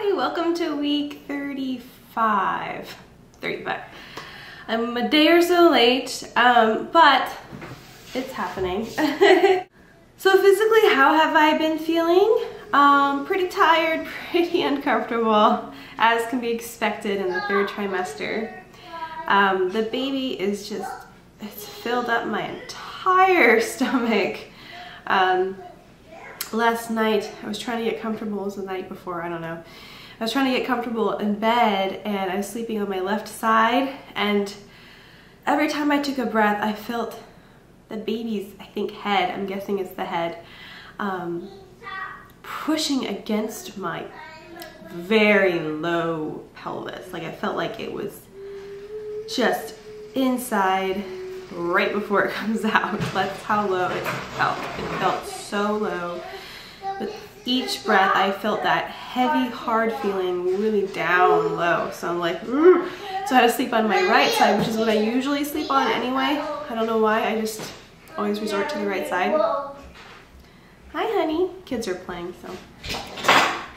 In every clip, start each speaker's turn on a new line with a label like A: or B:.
A: Hi, welcome to week 35. I'm a day or so late, but it's happening. So physically, how have I been feeling? Pretty tired, pretty uncomfortable, as can be expected in the third trimester. The baby is just, it's filled up my entire stomach. Last night, I was trying to get comfortable. It was the night before, I don't know. I was trying to get comfortable in bed and I was sleeping on my left side, and every time I took a breath, I felt the baby's, I think, head, I'm guessing it's the head, pushing against my very low pelvis. Like I felt like it was just inside right before it comes out. That's how low it felt. It felt so low. With each breath, I felt that heavy, hard feeling really down low. So I'm like, so I had to sleep on my right side, which is what I usually sleep on anyway. I don't know why, I just always resort to the right side. Hi, honey. Kids are playing, so.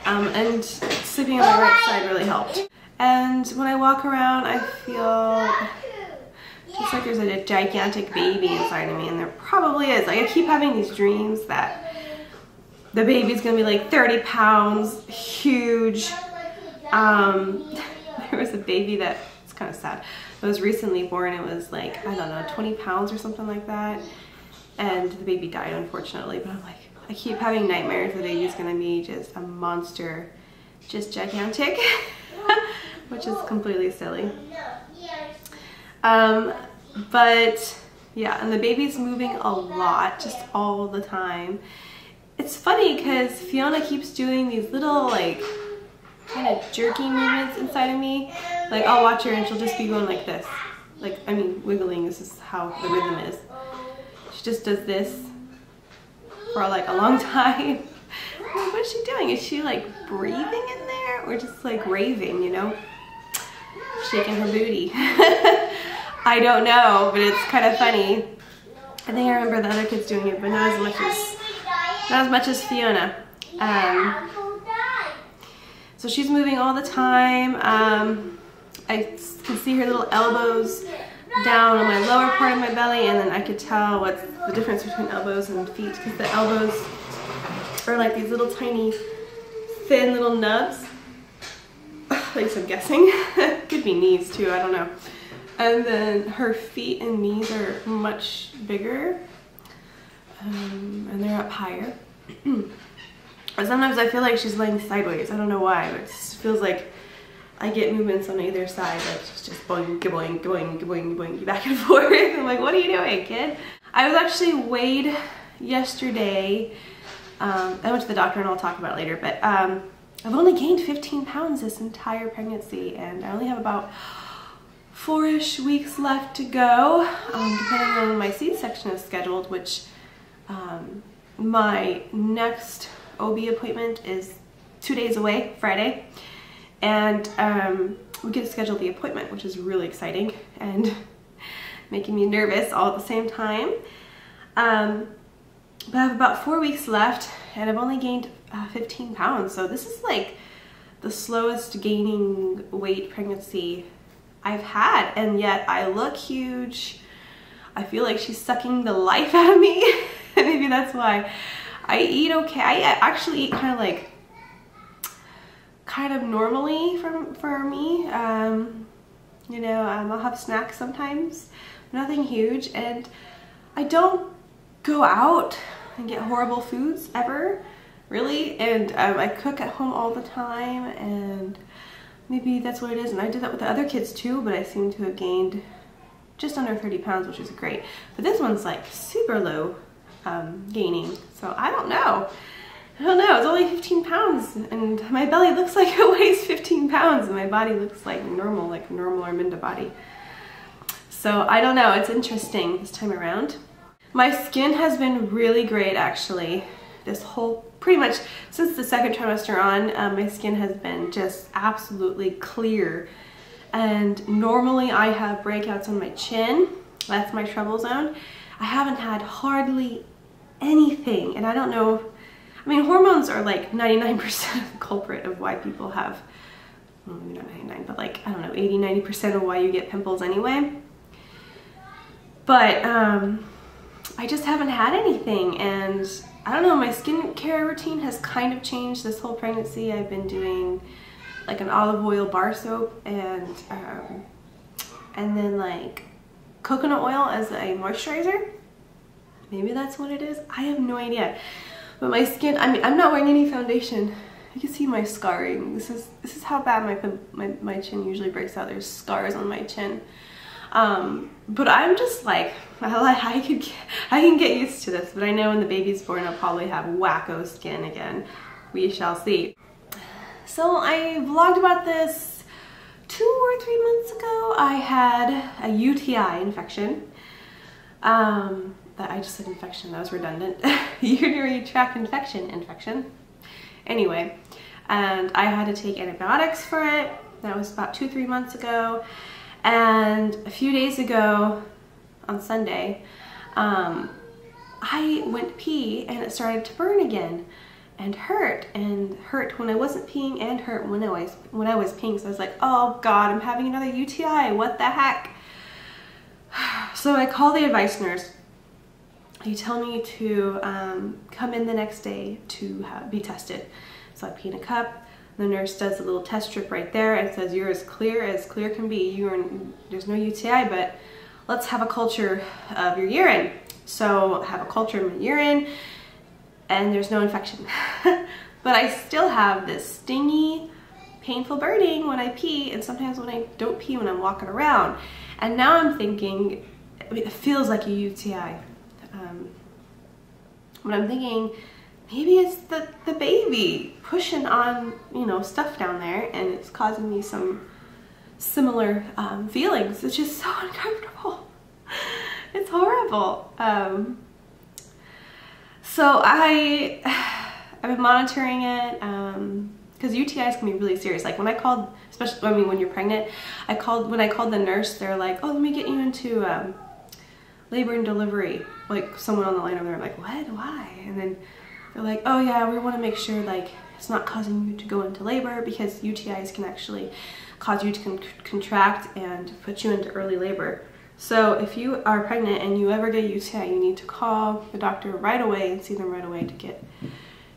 A: And sleeping on my right side really helped. And when I walk around, I feel just like there's a gigantic baby inside of me, and there probably is. Like I keep having these dreams that the baby's gonna be like 30 pounds, huge. There was a baby that, it's kind of sad, it was recently born. It was like, I don't know, 20 pounds or something like that. And the baby died, unfortunately. But I'm like, I keep having nightmares the baby's gonna be just a monster, just gigantic, which is completely silly. But yeah, and the baby's moving a lot, just all the time. It's funny because Fiona keeps doing these little like kind of jerky movements inside of me. Like I'll watch her and she'll just be going like this. Like, I mean, wiggling, this is how the rhythm is. She just does this for like a long time. What is she doing? Is she like breathing in there or just like raving, you know? Shaking her booty. I don't know, but it's kind of funny. I think I remember the other kids doing it, but not as much as Fiona. So she's moving all the time. I can see her little elbows down on my lower part of my belly, and then I could tell what's the difference between elbows and feet, because the elbows are like these little tiny, thin little nubs. At least I'm guessing. Could be knees too, I don't know. And then her feet and knees are much bigger, and they're up higher. But sometimes I feel like she's laying sideways. I don't know why, but it just feels like I get movements on either side. Like it's just boing, boing, boing, boing, boing, back and forth. I'm like, what are you doing, kid? I was actually weighed yesterday. I went to the doctor, and I'll talk about it later, but I've only gained 15 pounds this entire pregnancy, and I only have about 4-ish weeks left to go, depending on when my C-section is scheduled, which my next OB appointment is 2 days away, Friday, and we get to schedule the appointment, which is really exciting and making me nervous all at the same time. But I have about 4 weeks left, and I've only gained 15 pounds, so this is like the slowest gaining weight pregnancy I've had, and yet I look huge. I feel like she's sucking the life out of me. Maybe that's why. I eat okay. I actually eat kind of normally for me. You know, I'll have snacks sometimes, nothing huge, and I don't go out and get horrible foods ever, really. And I cook at home all the time, and maybe that's what it is. And I did that with the other kids too, but I seem to have gained just under 30 pounds, which is great. But this one's like super low gaining, so I don't know. I don't know, it's only 15 pounds, and my belly looks like it weighs 15 pounds, and my body looks like normal Arminda body. So I don't know, it's interesting this time around. My skin has been really great, actually. This whole, pretty much since the second trimester on, my skin has been just absolutely clear. And normally I have breakouts on my chin. That's my trouble zone. I haven't had hardly anything, and I don't know, I mean, hormones are like 99% culprit of why people have, well, maybe not 99, but like, I don't know, 80, 90% of why you get pimples anyway. But I just haven't had anything, and I don't know, my skincare routine has kind of changed this whole pregnancy. I've been doing like an olive oil bar soap and then like coconut oil as a moisturizer. Maybe that's what it is. I have no idea. But my skin, I mean, I'm not wearing any foundation. You can see my scarring. This is how bad my chin usually breaks out. There's scars on my chin. But I'm just like, I can get used to this, but I know when the baby's born I'll probably have wacko skin again. We shall see. So I vlogged about this 2 or 3 months ago. I had a UTI infection. I just said infection, that was redundant. Urinary tract infection. Anyway, and I had to take antibiotics for it. That was about 2-3 months ago. And a few days ago, on Sunday, I went to pee and it started to burn again and hurt when I wasn't peeing and hurt when I was peeing. So I was like, oh God, I'm having another UTI, what the heck? So I call the advice nurse. They tell me to come in the next day to be tested. So I pee in a cup. The nurse does a little test strip right there and says, you're as clear can be. There's no UTI, but let's have a culture of your urine. So I have a culture of my urine and there's no infection. But I still have this stingy, painful burning when I pee, and sometimes when I don't pee when I'm walking around. And now I'm thinking, I mean, it feels like a UTI. But I'm thinking, maybe it's the baby pushing on, you know, stuff down there, and it's causing me some similar feelings. It's just so uncomfortable. It's horrible. So I've been monitoring it because UTIs can be really serious. Like when I called, especially I mean when you're pregnant, when I called the nurse, they're like, oh, let me get you into labor and delivery. Like someone on the line over there, I'm like, what? Why? And then they're like, oh yeah, we want to make sure like it's not causing you to go into labor, because UTIs can actually cause you to contract and put you into early labor. So if you are pregnant and you ever get a UTI, you need to call the doctor right away and see them right away to get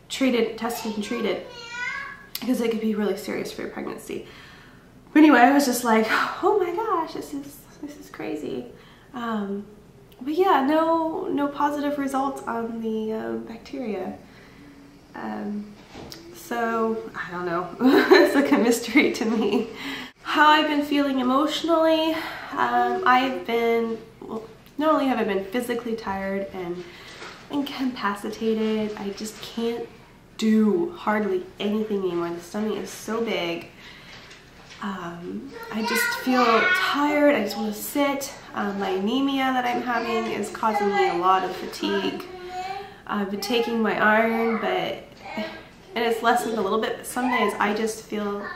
A: treated, tested and treated, because it could be really serious for your pregnancy. But anyway, I was just like, oh my gosh, this is crazy. But yeah, no positive results on the bacteria. So I don't know. It's like a mystery to me. How I've been feeling emotionally, I've been, well, not only have I been physically tired and incapacitated, I just can't do hardly anything anymore. The stomach is so big. I just feel tired. I just want to sit. My anemia that I'm having is causing me a lot of fatigue. I've been taking my iron, and it's lessened a little bit, but some days I just feel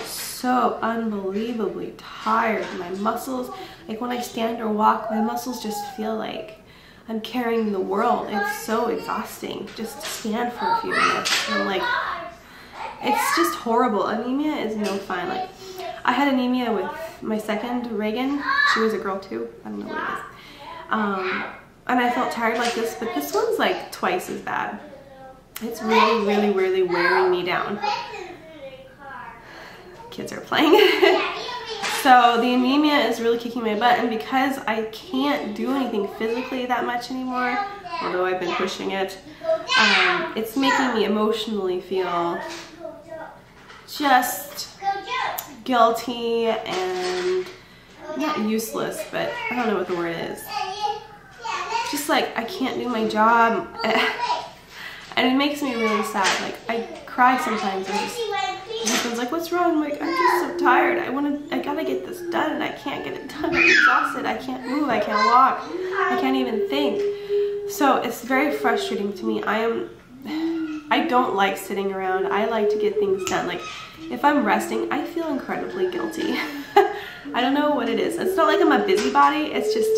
A: so unbelievably tired. My muscles, like when I stand or walk, my muscles just feel like I'm carrying the world. It's so exhausting just to stand for a few minutes. And like, it's just horrible. Anemia is no fun. Like, I had anemia with my second, Reagan. She was a girl too. I don't know what it is. And I felt tired like this, but this one's like twice as bad. It's really, really, really wearing me down. Kids are playing. So the anemia is really kicking my butt, and because I can't do anything physically that much anymore, although I've been pushing it, it's making me emotionally feel just guilty and not useless, but I don't know what the word is. Just like I can't do my job, and it makes me really sad. Like I cry sometimes, and my husband's like, "What's wrong?" I'm like, "I'm just so tired. I gotta get this done, and I can't get it done. I'm exhausted. I can't move. I can't walk. I can't even think." So it's very frustrating to me. I don't like sitting around. I like to get things done. Like if I'm resting, I feel incredibly guilty. I don't know what it is. It's not like I'm a busybody. It's just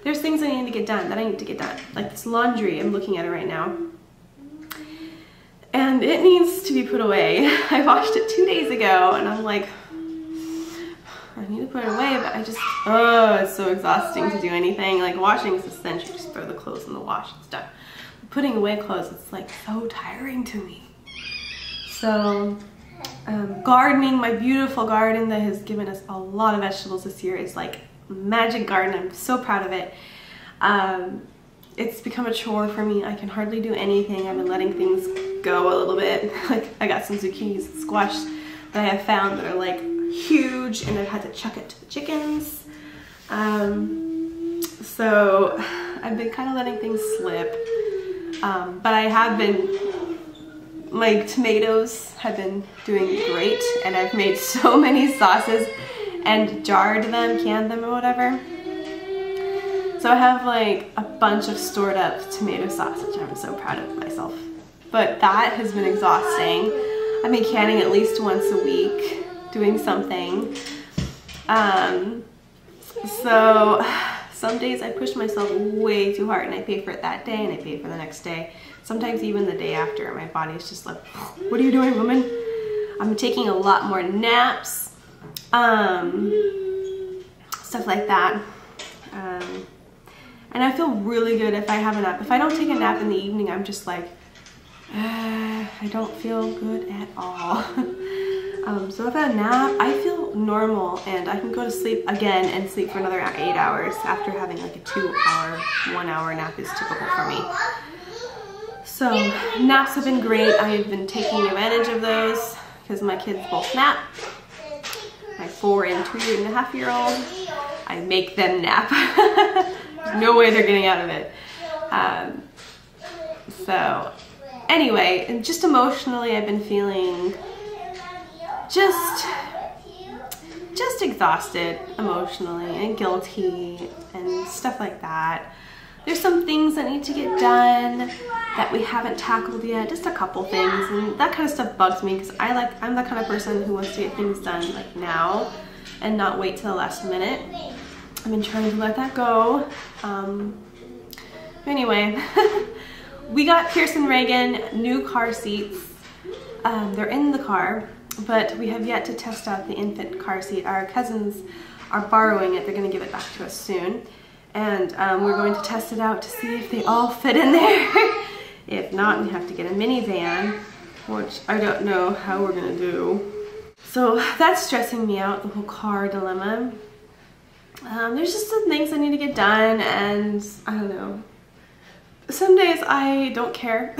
A: there's things I need to get done that I need to get done. Like this laundry, I'm looking at it right now. and it needs to be put away. I washed it 2 days ago and I'm like, I need to put it away, but I just, oh, it's so exhausting to do anything. Like washing is essential, just throw the clothes in the wash, it's done. Putting away clothes, it's like so tiring to me. So gardening, my beautiful garden that has given us a lot of vegetables this year is like magic garden. I'm so proud of it. It's become a chore for me. I can hardly do anything. I've been letting things go a little bit. Like I got some zucchinis and squash that I have found that are like huge, and I've had to chuck it to the chickens. So I've been kind of letting things slip. But I have been, my tomatoes have been doing great, and I've made so many sauces and jarred them, canned them or whatever. So I have like a bunch of stored up tomato sauce, which I'm so proud of myself. But that has been exhausting. I've been canning at least once a week, doing something. So some days I push myself way too hard and I pay for it that day and I pay for the next day. Sometimes even the day after, my body's just like, what are you doing, woman? I'm taking a lot more naps, stuff like that. And I feel really good if I have a nap. If I don't take a nap in the evening, I'm just like, I don't feel good at all. So if I have a nap, I feel normal and I can go to sleep again and sleep for another 8 hours after having like a 2-hour, 1-hour nap is typical for me. So naps have been great. I've been taking advantage of those because my kids both nap. My 4- and 2.5-year-old, I make them nap. There's no way they're getting out of it. So anyway, and just emotionally, I've been feeling just exhausted emotionally and guilty and stuff like that. There's some things that need to get done that we haven't tackled yet, just a couple things, and that kind of stuff bugs me because I'm the kind of person who wants to get things done like now and not wait till the last minute. I've been trying to let that go. Anyway, we got Pearson Reagan new car seats. They're in the car, but we have yet to test out the infant car seat. Our cousins are borrowing it. They're going to give it back to us soon. And we're going to test it out to see if they all fit in there. If not, we have to get a minivan, which I don't know how we're going to do. So that's stressing me out, the whole car dilemma. There's just some things I need to get done, and I don't know. Some days I don't care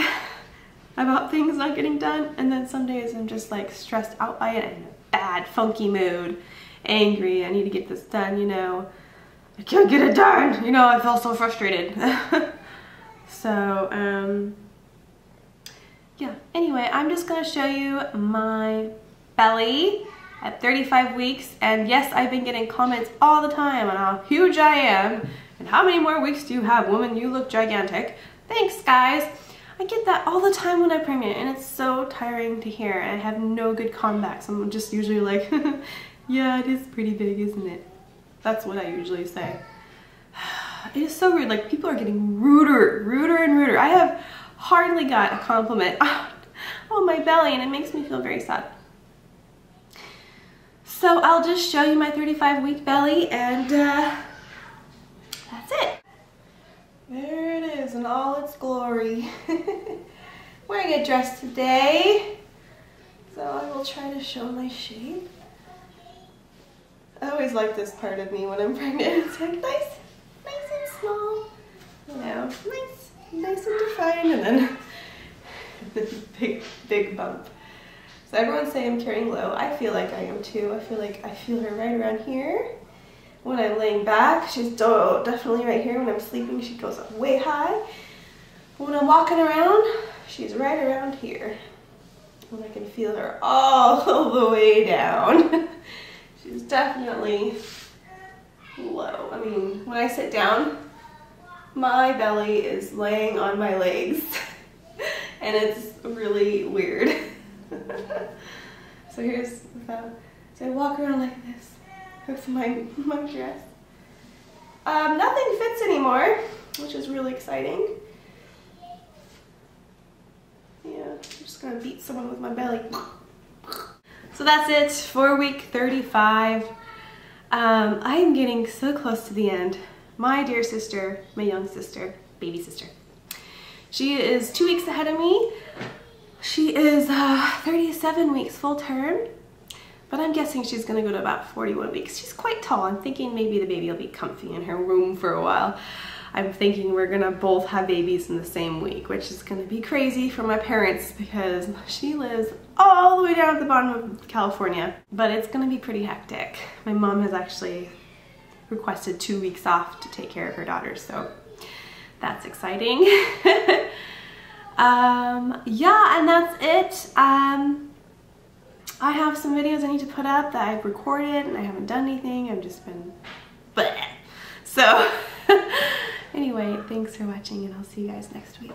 A: about things not getting done, and then some days I'm just like stressed out by it, in a bad, funky mood, angry, I need to get this done, you know. I can't get it done, you know, I feel so frustrated. So, yeah, anyway, I'm just gonna show you my belly at 35 weeks, and yes, I've been getting comments all the time on how huge I am, and how many more weeks do you have, woman, you look gigantic. Thanks, guys. I get that all the time when I'm pregnant, and it's so tiring to hear, and I have no good comebacks. I'm just usually like, yeah, it is pretty big, isn't it? That's what I usually say. It is so weird, like people are getting ruder and ruder. I have hardly got a compliment on my belly, and it makes me feel very sad. So I'll just show you my 35-week belly, and that's it. There it is in all its glory. Wearing a dress today, so I will try to show my shape. I always like this part of me when I'm pregnant. It's like nice and small, you know, nice and defined, and then the big bump. So everyone's saying I'm carrying low. I feel like I am too. I feel like I feel her right around here. When I'm laying back, she's definitely right here. When I'm sleeping, she goes up way high. When I'm walking around, she's right around here. And I can feel her all the way down. She's definitely low. I mean, when I sit down, my belly is laying on my legs. And it's really weird. So here's the, so I walk around like this. With my dress. Nothing fits anymore, which is really exciting. Yeah, I'm just gonna beat someone with my belly. So that's it for week 35. I am getting so close to the end. My dear sister, my young sister, baby sister, she is 2 weeks ahead of me. She is 37 weeks full term, but I'm guessing she's gonna go to about 41 weeks. She's quite tall. I'm thinking maybe the baby will be comfy in her room for a while. I'm thinking we're gonna both have babies in the same week, which is gonna be crazy for my parents because she lives all the way down at the bottom of California, but it's gonna be pretty hectic. My mom has actually requested 2 weeks off to take care of her daughter, so that's exciting. Yeah, and that's it. I have some videos I need to put up that I've recorded and I haven't done anything. I've just been bleh. So anyway, thanks for watching and I'll see you guys next week.